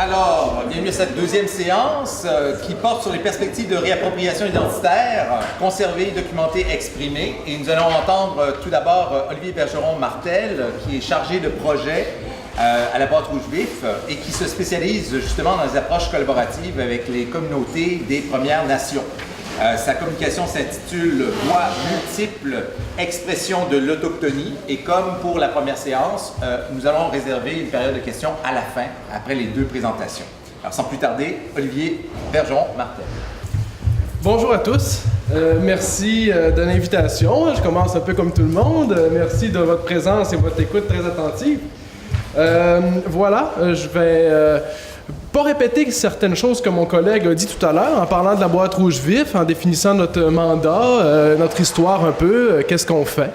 Alors, bienvenue à cette deuxième séance qui porte sur les perspectives de réappropriation identitaire, conserver, documenter, exprimer. Et nous allons entendre tout d'abord Olivier Bergeron-Martel, qui est chargé de projet à la Boîte Rouge Vif et qui se spécialise justement dans les approches collaboratives avec les communautés des Premières Nations. Sa communication s'intitule « Voix multiples, expression de l'autochtonie » et comme pour la première séance, nous allons réserver une période de questions à la fin, après les deux présentations. Alors sans plus tarder, Olivier Bergeron-Martel. Bonjour à tous, merci de l'invitation. Je commence un peu comme tout le monde. Merci de votre présence et votre écoute très attentive. Voilà, je vais pas répéter certaines choses que mon collègue a dit tout à l'heure en parlant de la Boîte Rouge Vif, en définissant notre mandat, notre histoire un peu, qu'est-ce qu'on fait.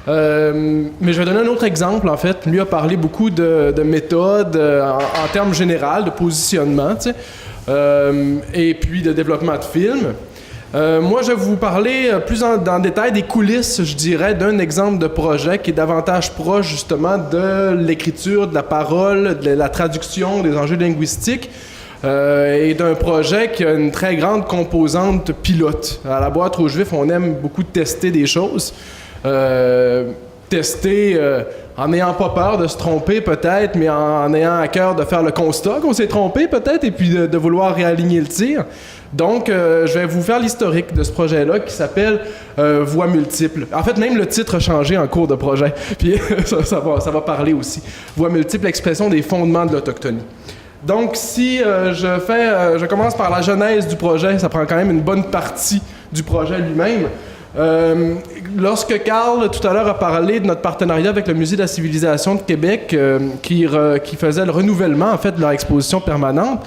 Mais je vais donner un autre exemple, en fait. Lui a parlé beaucoup de méthodes en termes généraux, de positionnement, tu sais, et puis de développement de films. Moi, je vais vous parler plus dans détail des coulisses, je dirais, d'un exemple de projet qui est davantage proche, justement, de l'écriture, de la parole, de la traduction, des enjeux linguistiques, et d'un projet qui a une très grande composante pilote. À la Boîte Rouge Vif, on aime beaucoup tester des choses. Tester en n'ayant pas peur de se tromper, peut-être, mais en ayant à cœur de faire le constat qu'on s'est trompé, peut-être, et puis de vouloir réaligner le tir. Donc, je vais vous faire l'historique de ce projet-là qui s'appelle Voix multiples. En fait, même le titre a changé en cours de projet. Puis ça va parler aussi. Voix multiples, expression des fondements de l'autochtonie. Donc, si je commence par la genèse du projet, ça prend quand même une bonne partie du projet lui-même. Lorsque Carl, tout à l'heure, a parlé de notre partenariat avec le Musée de la Civilisation de Québec, qui faisait le renouvellement, en fait, de leur exposition permanente,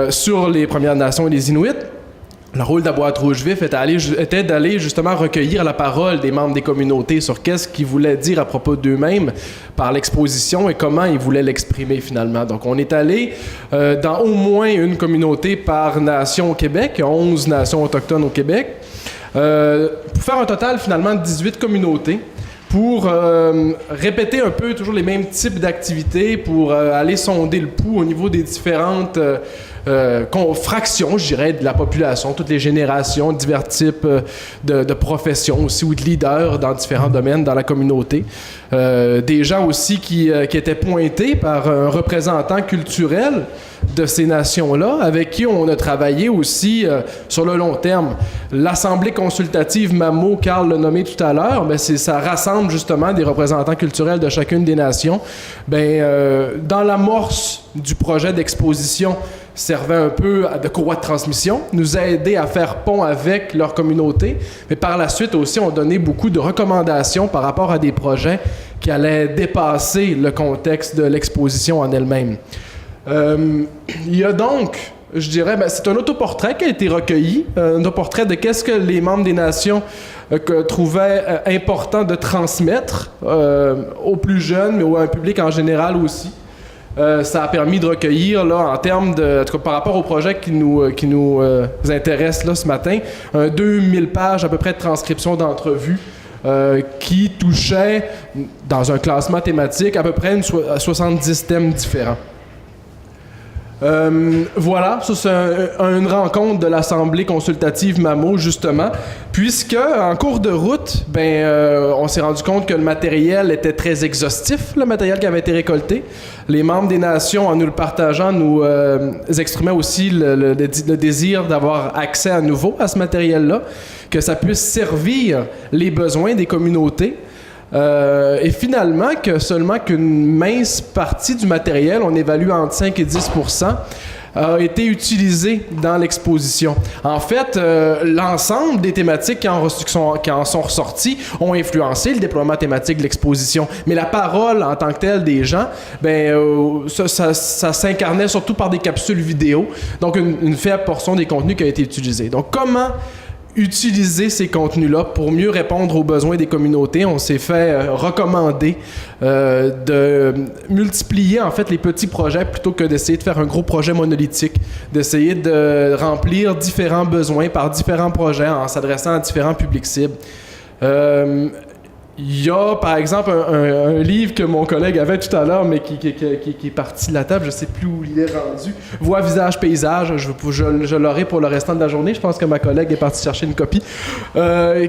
sur les Premières Nations et les Inuits, le rôle de la Boîte Rouge Vif était d'aller justement recueillir la parole des membres des communautés sur qu'est-ce qu'ils voulaient dire à propos d'eux-mêmes par l'exposition et comment ils voulaient l'exprimer finalement. Donc on est allé dans au moins une communauté par nation au Québec, 11 nations autochtones au Québec, pour faire un total finalement de 18 communautés, pour répéter un peu toujours les mêmes types d'activités, pour aller sonder le pouls au niveau des différentes fractions, je dirais, de la population, toutes les générations, divers types de professions aussi ou de leaders dans différents domaines dans la communauté. Des gens aussi qui étaient pointés par un représentant culturel de ces nations-là, avec qui on a travaillé aussi sur le long terme. L'Assemblée consultative MAMO, Carl l'a nommé tout à l'heure, ben ça rassemble justement des représentants culturels de chacune des nations. Dans l'amorce du projet d'exposition, servait un peu de courroie de transmission, nous a aidé à faire pont avec leur communauté, mais par la suite aussi, on donnait beaucoup de recommandations par rapport à des projets qui allaient dépasser le contexte de l'exposition en elle-même. Il y a donc, je dirais, c'est un autoportrait qui a été recueilli, un autoportrait de qu'est-ce que les membres des nations trouvaient important de transmettre aux plus jeunes, mais à un public en général aussi. Ça a permis de recueillir, là, en termes de, en tout cas, par rapport au projet qui nous intéresse là, ce matin, 2000 pages à peu près de transcription d'entrevues qui touchaient, dans un classement thématique, à peu près 70 thèmes différents. Voilà, ça c'est une rencontre de l'Assemblée consultative MAMO, justement, puisque en cours de route, on s'est rendu compte que le matériel était très exhaustif, le matériel qui avait été récolté. Les membres des nations, en nous le partageant, nous exprimaient aussi le désir d'avoir accès à nouveau à ce matériel-là, que ça puisse servir les besoins des communautés. Et finalement, seulement qu'une mince partie du matériel, on évalue entre 5 et 10%, a été utilisé dans l'exposition. En fait, l'ensemble des thématiques qui en sont ressorties ont influencé le déploiement thématique de l'exposition. Mais la parole en tant que telle des gens, ça s'incarnait surtout par des capsules vidéo, donc une faible portion des contenus qui a été utilisée. Donc comment utiliser ces contenus-là pour mieux répondre aux besoins des communautés? On s'est fait recommander de multiplier en fait les petits projets plutôt que d'essayer de faire un gros projet monolithique, d'essayer de remplir différents besoins par différents projets en s'adressant à différents publics cibles. Il y a, par exemple, un livre que mon collègue avait tout à l'heure, mais qui est parti de la table, je ne sais plus où il est rendu. Voix, visage, paysage, je l'aurai pour le restant de la journée. Je pense que ma collègue est partie chercher une copie.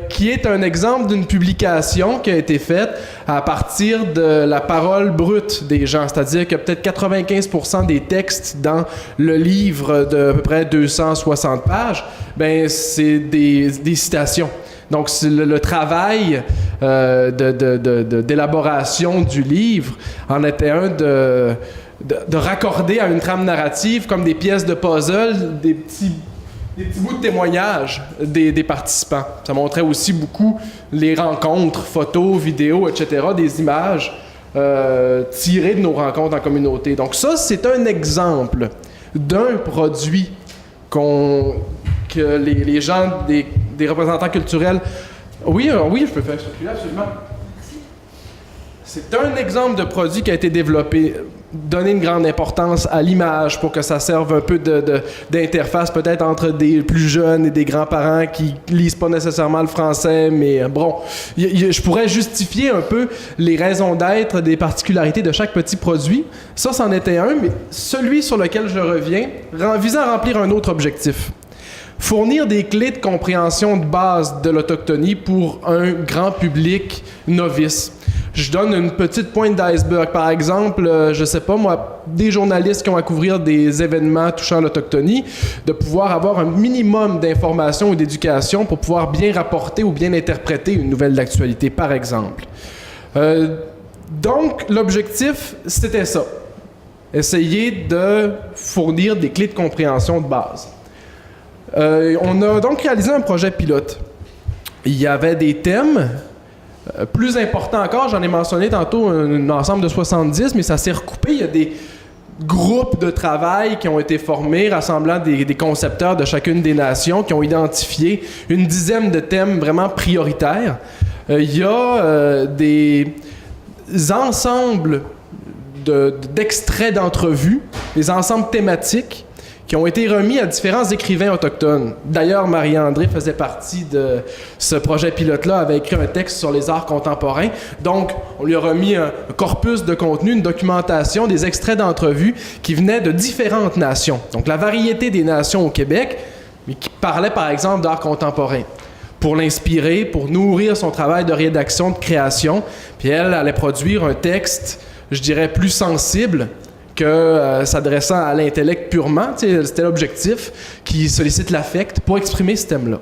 Qui est un exemple d'une publication qui a été faite à partir de la parole brute des gens. C'est-à-dire que peut-être 95% des textes dans le livre de à peu près 260 pages, ben, c'est des citations. Donc, le travail d'élaboration du livre en était un de raccorder à une trame narrative comme des pièces de puzzle, des petits bouts de témoignages des participants. Ça montrait aussi beaucoup les rencontres, photos, vidéos, etc., des images tirées de nos rencontres en communauté. Donc ça, c'est un exemple d'un produit que les gens, des représentants culturels... Oui, je peux faire circuler, absolument. C'est un exemple de produit qui a été développé, donner une grande importance à l'image pour que ça serve un peu d'interface peut-être entre des plus jeunes et des grands-parents qui lisent pas nécessairement le français, mais bon, je pourrais justifier un peu les raisons d'être des particularités de chaque petit produit. Ça, c'en était un, mais celui sur lequel je reviens visant à remplir un autre objectif. Fournir des clés de compréhension de base de l'autochtonie pour un grand public novice. Je donne une petite pointe d'iceberg. Par exemple, je sais pas moi, des journalistes qui ont à couvrir des événements touchant l'autochtonie, de pouvoir avoir un minimum d'information ou d'éducation pour pouvoir bien rapporter ou bien interpréter une nouvelle d'actualité, par exemple. Donc, l'objectif, c'était ça. Essayer de fournir des clés de compréhension de base. On a donc réalisé un projet pilote. Il y avait des thèmes plus importants encore, j'en ai mentionné tantôt un ensemble de 70, mais ça s'est recoupé. Il y a des groupes de travail qui ont été formés, rassemblant des concepteurs de chacune des nations, qui ont identifié une dizaine de thèmes vraiment prioritaires. Il y a des ensembles d'extraits d'entrevues, des ensembles thématiques, qui ont été remis à différents écrivains autochtones. D'ailleurs, Marie-André faisait partie de ce projet pilote-là, avait écrit un texte sur les arts contemporains. Donc, on lui a remis un corpus de contenu, une documentation, des extraits d'entrevues qui venaient de différentes nations. Donc, la variété des nations au Québec, mais qui parlaient, par exemple, d'art contemporain. Pour l'inspirer, pour nourrir son travail de rédaction, de création. Puis elle allait produire un texte, je dirais, plus sensible, que s'adressant à l'intellect purement, c'était l'objectif, qui sollicite l'affect pour exprimer ce thème-là.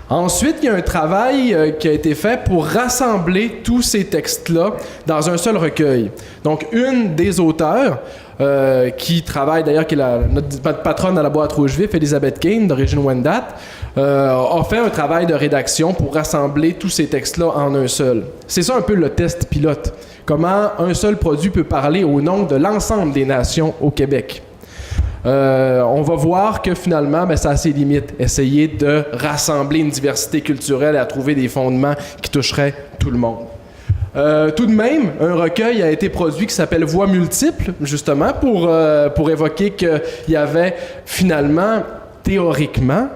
Ensuite, il y a un travail qui a été fait pour rassembler tous ces textes-là dans un seul recueil. Donc, une des auteurs, qui travaille d'ailleurs, qui est notre patronne à la boîte rouge vif, Elisabeth Kane, d'origine Wendat, a fait un travail de rédaction pour rassembler tous ces textes-là en un seul. C'est ça un peu le test pilote. Comment un seul produit peut parler au nom de l'ensemble des nations au Québec. On va voir que finalement, ça a ses limites. Essayer de rassembler une diversité culturelle et à trouver des fondements qui toucheraient tout le monde. Tout de même, un recueil a été produit qui s'appelle Voix multiples, justement, pour évoquer qu'il y avait finalement, théoriquement,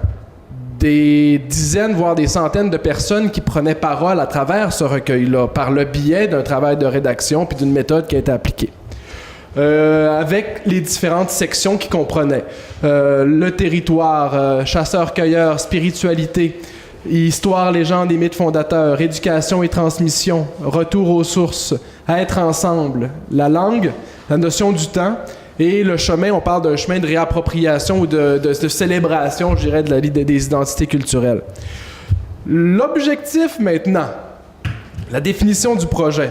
des dizaines, voire des centaines de personnes qui prenaient parole à travers ce recueil-là, par le biais d'un travail de rédaction puis d'une méthode qui a été appliquée. Avec les différentes sections qui comprenaient le territoire, chasseurs-cueilleurs, spiritualité, histoire, légende et mythes fondateurs, éducation et transmission, retour aux sources, être ensemble, la langue, la notion du temps. Et le chemin, on parle d'un chemin de réappropriation ou de célébration, je dirais, des identités culturelles. L'objectif maintenant, la définition du projet.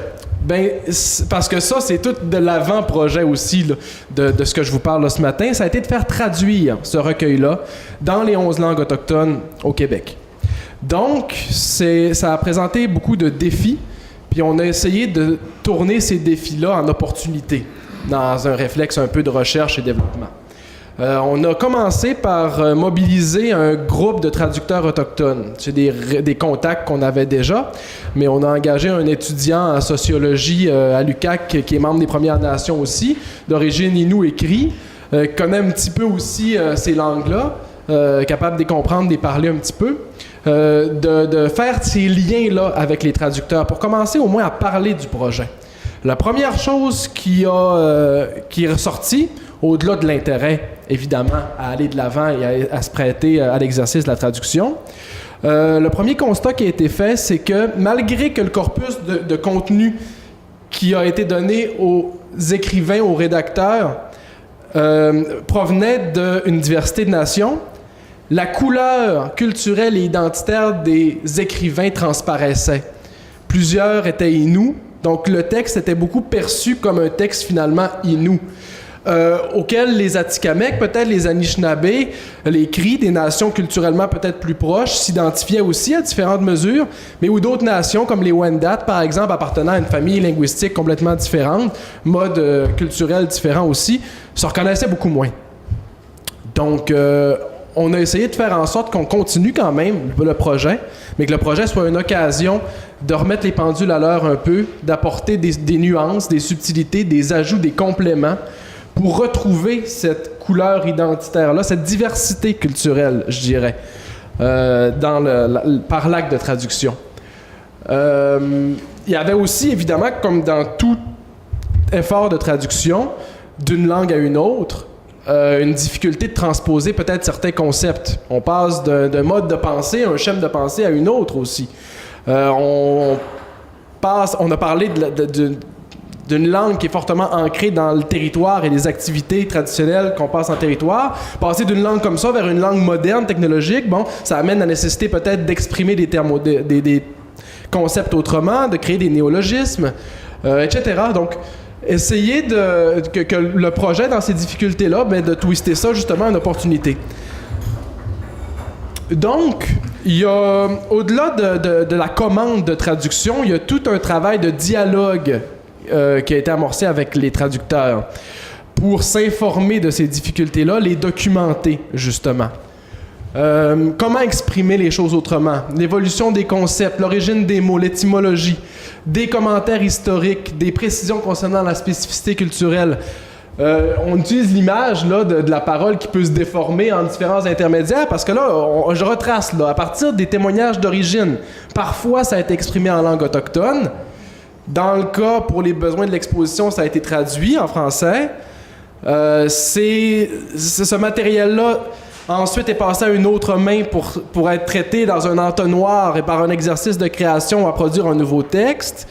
Parce que ça, c'est tout de l'avant-projet aussi là, de ce que je vous parle là, ce matin. Ça a été de faire traduire ce recueil-là dans les 11 langues autochtones au Québec. Donc, ça a présenté beaucoup de défis, puis on a essayé de tourner ces défis-là en opportunités, dans un réflexe un peu de recherche et développement. On a commencé par mobiliser un groupe de traducteurs autochtones. C'est des contacts qu'on avait déjà, mais on a engagé un étudiant en sociologie à l'UQAC qui est membre des Premières Nations aussi, d'origine Innu et Cri, connaît un petit peu aussi ces langues-là, capable de les comprendre, de les parler un petit peu. de faire ces liens-là avec les traducteurs pour commencer au moins à parler du projet. La première chose qui est ressortie, au-delà de l'intérêt, évidemment, à aller de l'avant et à se prêter à l'exercice de la traduction, le premier constat qui a été fait, c'est que malgré que le corpus de contenu qui a été donné aux écrivains, aux rédacteurs, provenait d'une diversité de nations, la couleur culturelle et identitaire des écrivains transparaissait. Plusieurs étaient Inuits, donc le texte était beaucoup perçu comme un texte finalement Innu, auquel les Atikamekw, peut-être les Anishinabés, les Cris, des nations culturellement peut-être plus proches, s'identifiaient aussi à différentes mesures, mais où d'autres nations, comme les Wendat, par exemple, appartenant à une famille linguistique complètement différente, mode culturel différent aussi, se reconnaissaient beaucoup moins. Donc, on a essayé de faire en sorte qu'on continue quand même le projet, mais que le projet soit une occasion de remettre les pendules à l'heure un peu, d'apporter des nuances, des subtilités, des ajouts, des compléments, pour retrouver cette couleur identitaire-là, cette diversité culturelle, je dirais, par l'acte de traduction. Il y avait aussi, évidemment, comme dans tout effort de traduction, d'une langue à une autre, une difficulté de transposer peut-être certains concepts. On passe d'un mode de pensée, un schéma de pensée à une autre aussi. On a parlé d'une langue qui est fortement ancrée dans le territoire et les activités traditionnelles qu'on passe en territoire. Passer d'une langue comme ça vers une langue moderne, technologique, bon, ça amène la nécessité peut-être d'exprimer des concepts autrement, de créer des néologismes, etc. Donc, essayer que le projet, dans ces difficultés-là, de twister ça justement en opportunité. Donc, il y a, au-delà de la commande de traduction, il y a tout un travail de dialogue qui a été amorcé avec les traducteurs pour s'informer de ces difficultés-là, les documenter, justement. Comment exprimer les choses autrement? L'évolution des concepts, l'origine des mots, l'étymologie, des commentaires historiques, des précisions concernant la spécificité culturelle. On utilise l'image là, de la parole qui peut se déformer en différents intermédiaires parce que là, je retrace là, à partir des témoignages d'origine. Parfois, ça a été exprimé en langue autochtone. Dans le cas, pour les besoins de l'exposition, ça a été traduit en français. Ce matériel-là, ensuite, est passé à une autre main pour être traité dans un entonnoir et par un exercice de création à produire un nouveau texte.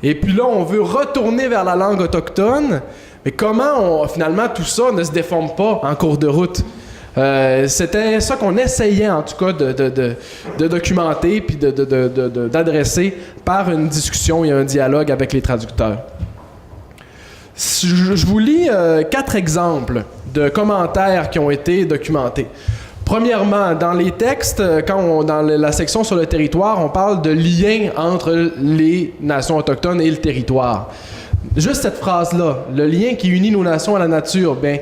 Et puis là, on veut retourner vers la langue autochtone. Mais comment, finalement, tout ça ne se déforme pas en cours de route? C'était ça qu'on essayait, en tout cas, de documenter puis d'adresser par une discussion et un dialogue avec les traducteurs. Je vous lis 4 exemples de commentaires qui ont été documentés. Premièrement, dans les textes, dans la section sur le territoire, on parle de lien entre les nations autochtones et le territoire. Juste cette phrase-là, le lien qui unit nos nations à la nature, bien,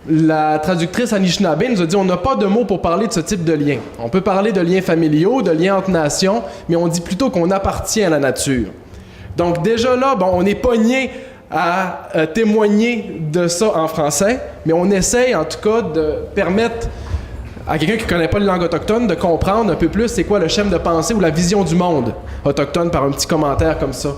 la traductrice Anishinaabe nous a dit on n'a pas de mots pour parler de ce type de lien. On peut parler de liens familiaux, de liens entre nations, mais on dit plutôt qu'on appartient à la nature. Donc déjà là, bon, on est pogné à témoigner de ça en français, mais on essaye en tout cas de permettre à quelqu'un qui ne connaît pas les langues autochtones de comprendre un peu plus c'est quoi le schéma de pensée ou la vision du monde autochtone par un petit commentaire comme ça.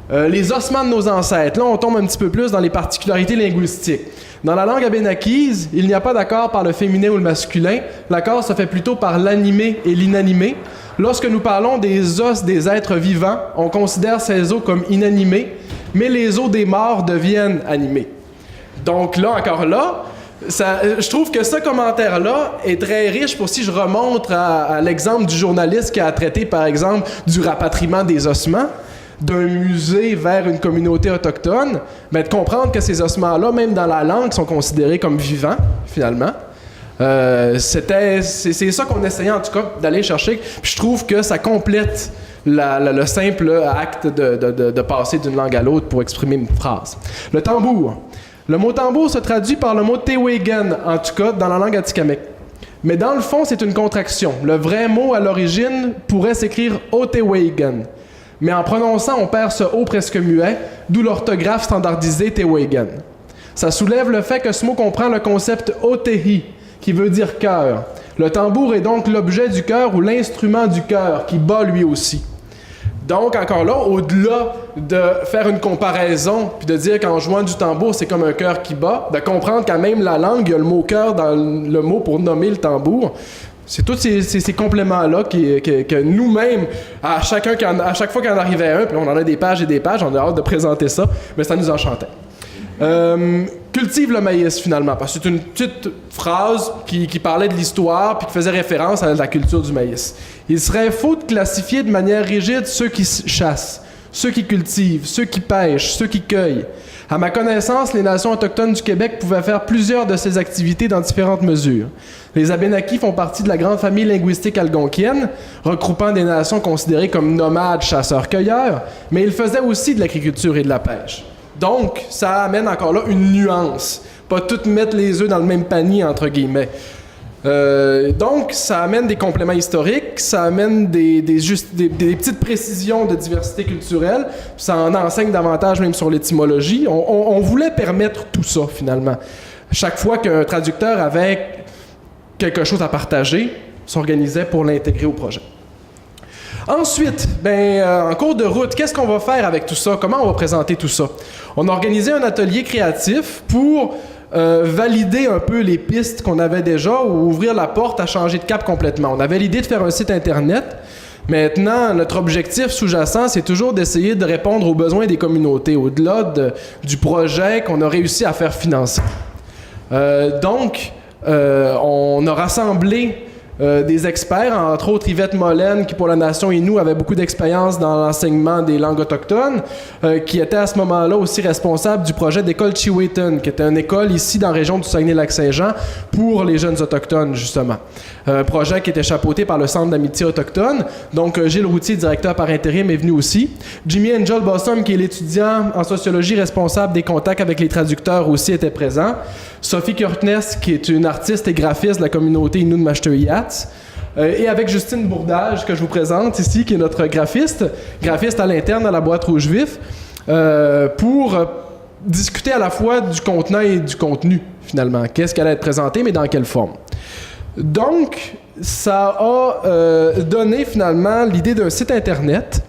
Les ossements de nos ancêtres, là on tombe un petit peu plus dans les particularités linguistiques. Dans la langue abénaquise, il n'y a pas d'accord par le féminin ou le masculin. L'accord se fait plutôt par l'animé et l'inanimé. Lorsque nous parlons des os des êtres vivants, on considère ces os comme inanimés, mais les os des morts deviennent animés. Donc là, encore là, je trouve que ce commentaire-là est très riche pour si je remonte à l'exemple du journaliste qui a traité, par exemple, du rapatriement des ossements d'un musée vers une communauté autochtone, mais de comprendre que ces ossements-là, même dans la langue, sont considérés comme vivants, finalement. C'est ça qu'on essayait, en tout cas, d'aller chercher. Puis je trouve que ça complète le simple acte de passer d'une langue à l'autre pour exprimer une phrase. Le tambour. Le mot tambour se traduit par le mot tewegan, en tout cas, dans la langue atikamekw. Mais dans le fond, c'est une contraction. Le vrai mot, à l'origine, pourrait s'écrire otewegan. Mais en prononçant, on perd ce « o » presque muet, d'où l'orthographe standardisée Tewegan. Ça soulève le fait que ce mot comprend le concept « otehi », qui veut dire « cœur ». Le tambour est donc l'objet du cœur ou l'instrument du cœur qui bat lui aussi. Donc, encore là, au-delà de faire une comparaison, puis de dire qu'en jouant du tambour, c'est comme un cœur qui bat, de comprendre qu'à même la langue, il y a le mot cœur dans le mot pour nommer le tambour. C'est tous ces compléments-là que nous-mêmes, à chaque fois qu'il en arrivait un, puis on en a des pages et des pages, on a hâte de présenter ça, mais ça nous enchantait. Cultive le maïs, finalement, parce que c'est une petite phrase qui parlait de l'histoire puis qui faisait référence à la culture du maïs. Il serait faux de classifier de manière rigide ceux qui chassent, ceux qui cultivent, ceux qui pêchent, ceux qui cueillent. À ma connaissance, les nations autochtones du Québec pouvaient faire plusieurs de ces activités dans différentes mesures. Les Abénakis font partie de la grande famille linguistique algonquienne, regroupant des nations considérées comme nomades, chasseurs-cueilleurs, mais ils faisaient aussi de l'agriculture et de la pêche. Donc, ça amène encore là une nuance. Pas tout mettre les œufs dans le même panier, entre guillemets. Donc, ça amène des compléments historiques, ça amène des petites précisions de diversité culturelle, ça en enseigne davantage même sur l'étymologie. On voulait permettre tout ça, finalement. Chaque fois qu'un traducteur avait quelque chose à partager, s'organisait pour l'intégrer au projet. Ensuite, en cours de route, qu'est-ce qu'on va faire avec tout ça? Comment on va présenter tout ça? On a organisé un atelier créatif pour valider un peu les pistes qu'on avait déjà ou ouvrir la porte à changer de cap complètement. On avait l'idée de faire un site Internet. Maintenant, notre objectif sous-jacent, c'est toujours d'essayer de répondre aux besoins des communautés, au-delà du projet qu'on a réussi à faire financer. Donc, on a rassemblé des experts, entre autres Yvette Mollen, qui pour la Nation Innu avait beaucoup d'expérience dans l'enseignement des langues autochtones, qui était à ce moment-là aussi responsable du projet d'école Chiwetan, qui était une école ici dans la région du Saguenay-Lac-Saint-Jean pour les jeunes autochtones, justement. Un projet qui était chapeauté par le Centre d'amitié autochtone. Donc, Gilles Routier, directeur par intérim, est venu aussi. Jimmy Angel Bossum, qui est l'étudiant en sociologie responsable des contacts avec les traducteurs, aussi était présent. Sophie Kurtnes, qui est une artiste et graphiste de la communauté Innu de Mashteuiat. Et avec Justine Bourdage, que je vous présente ici, qui est notre graphiste à l'interne à la Boîte Rouge Vif, pour discuter à la fois du contenant et du contenu, finalement. Qu'est-ce qu'elle allait être présenté, mais dans quelle forme. Donc, ça a donné finalement l'idée d'un site Internet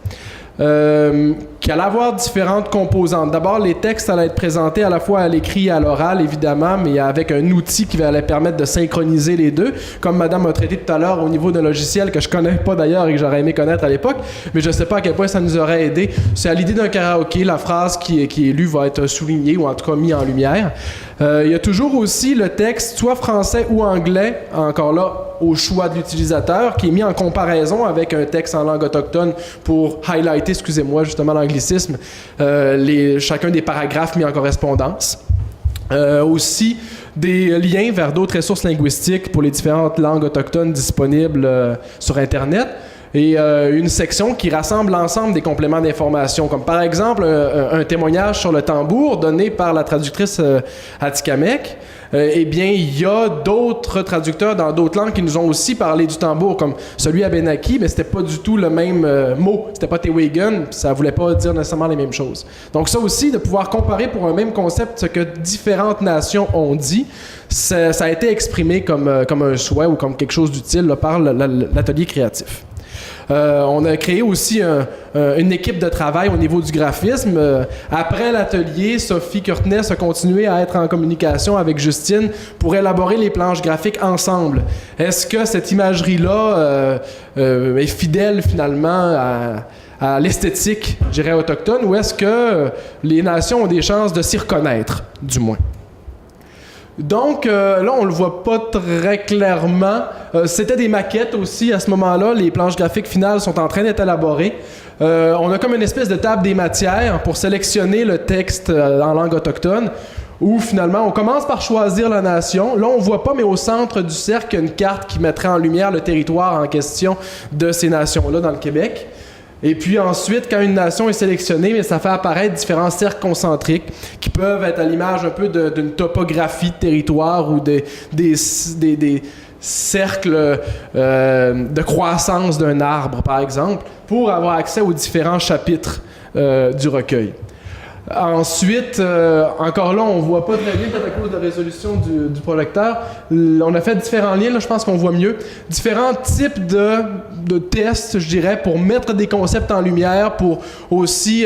qui allait avoir différentes composantes. D'abord, les textes allaient être présentés à la fois à l'écrit et à l'oral, évidemment, mais avec un outil qui allait permettre de synchroniser les deux, comme Madame a traité tout à l'heure au niveau d'un logiciel que je connais pas d'ailleurs et que j'aurais aimé connaître à l'époque, mais je sais pas à quel point ça nous aurait aidé. C'est à l'idée d'un karaoké, la phrase qui est lue va être soulignée ou en tout cas mise en lumière. Il y a toujours aussi le texte, soit français ou anglais, encore là, au choix de l'utilisateur, qui est mis en comparaison avec un texte en langue autochtone pour highlighter, excusez-moi, justement l'anglicisme, chacun des paragraphes mis en correspondance. Aussi des liens vers d'autres ressources linguistiques pour les différentes langues autochtones disponibles sur Internet. Et une section qui rassemble l'ensemble des compléments d'information, comme par exemple un témoignage sur le tambour donné par la traductrice Atikamekw. Eh bien, il y a d'autres traducteurs dans d'autres langues qui nous ont aussi parlé du tambour, comme celui Abénaki, mais c'était pas du tout le même mot. C'était pas Tewigan, ça voulait pas dire nécessairement les mêmes choses. Donc ça aussi, de pouvoir comparer pour un même concept ce que différentes nations ont dit, ça a été exprimé comme un souhait ou comme quelque chose d'utile là, par l'atelier créatif. On a créé aussi une équipe de travail au niveau du graphisme. Après l'atelier, Sophie Kurtnes a continué à être en communication avec Justine pour élaborer les planches graphiques ensemble. Est-ce que cette imagerie-là est fidèle finalement à l'esthétique, je dirais, autochtone, ou est-ce que les nations ont des chances de s'y reconnaître, du moins? Donc, là, on le voit pas très clairement. C'était des maquettes aussi à ce moment-là. Les planches graphiques finales sont en train d'être élaborées. On a comme une espèce de table des matières pour sélectionner le texte en langue autochtone, où finalement, on commence par choisir la nation. Là, on voit pas, mais au centre du cercle, il y a une carte qui mettrait en lumière le territoire en question de ces nations-là dans le Québec. Et puis ensuite, quand une nation est sélectionnée, mais ça fait apparaître différents cercles concentriques qui peuvent être à l'image un peu d'une topographie de territoire ou des cercles de croissance d'un arbre, par exemple, pour avoir accès aux différents chapitres du recueil. Ensuite, encore là, on voit pas très bien, peut-être à cause de la résolution du projecteur. On a fait différents liens, là, je pense qu'on voit mieux. Différents types de tests, je dirais, pour mettre des concepts en lumière, pour aussi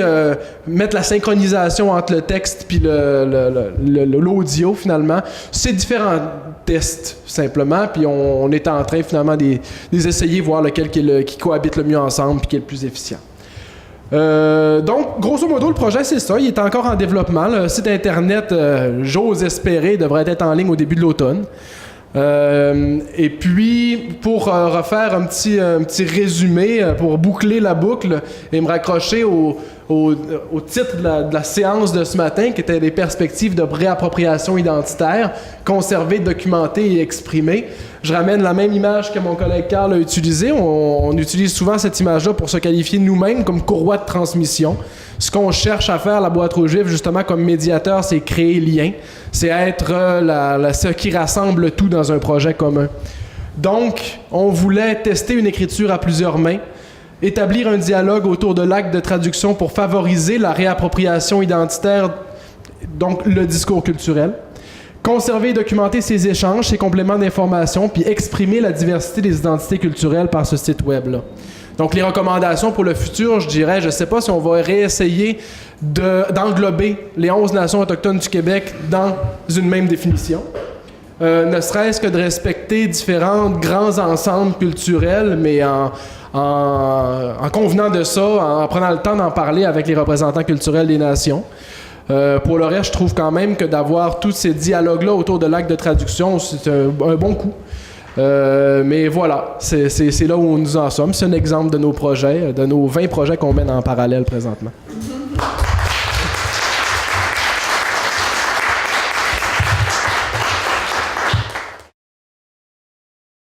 mettre la synchronisation entre le texte puis l'audio, finalement. C'est différents tests, simplement, puis on est en train, finalement, de les essayer, voir lequel qui cohabite le mieux ensemble puis qui est le plus efficient. Donc, grosso modo, le projet, c'est ça. Il est encore en développement. Le site Internet, j'ose espérer, devrait être en ligne au début de l'automne. Et puis, pour refaire un petit résumé, pour boucler la boucle et me raccrocher au titre de la séance de ce matin, qui était les perspectives de réappropriation identitaire, conserver, documenter et exprimer. Je ramène la même image que mon collègue Carl a utilisée. On utilise souvent cette image-là pour se qualifier nous-mêmes comme courroie de transmission. Ce qu'on cherche à faire, la boîte rouge, justement, comme médiateur, c'est créer lien. C'est être ce qui rassemble tout dans un projet commun. Donc, on voulait tester une écriture à plusieurs mains, établir un dialogue autour de l'acte de traduction pour favoriser la réappropriation identitaire, donc le discours culturel. Conserver et documenter ces échanges, ces compléments d'information, puis exprimer la diversité des identités culturelles par ce site web-là. Donc, les recommandations pour le futur, je dirais, je ne sais pas si on va réessayer d'englober les 11 nations autochtones du Québec dans une même définition. Ne serait-ce que de respecter différents grands ensembles culturels, mais en convenant de ça, en prenant le temps d'en parler avec les représentants culturels des nations. Pour le reste, je trouve quand même que d'avoir tous ces dialogues-là autour de l'acte de traduction, c'est un bon coup. Mais voilà, c'est là où nous en sommes. C'est un exemple de nos projets, de nos 20 projets qu'on mène en parallèle présentement.